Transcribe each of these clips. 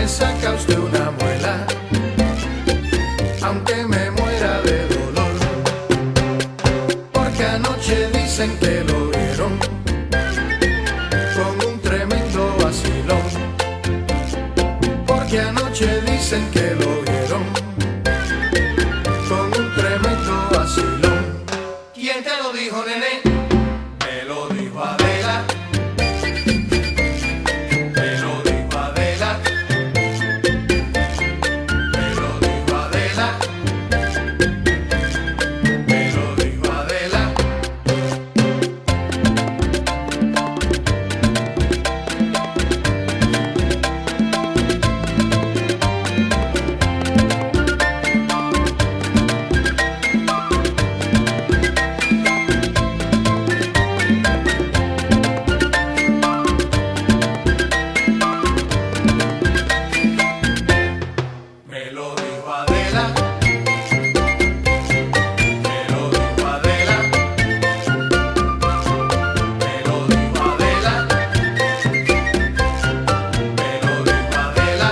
me saca usted una muela, aunque me muera de dolor, porque anoche dicen que lo vieron con un tremendo vacilón, porque anoche dicen que lo vieron con un tremendo vacilón. ¿Quién te lo dijo, nene? Me lo dijo Adela. Me lo dijo Adela. Me lo dijo Adela. Me lo dijo Adela. Me lo dijo Adela. Me lo dijo Adela. Me lo dijo Adela. Me lo dijo Adela.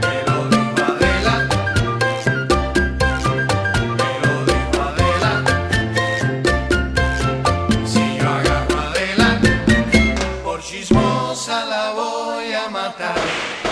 Me lo dijo Adela. Me lo dijo Adela. Si yo agarro a Adela, por chismosa la voy a matar.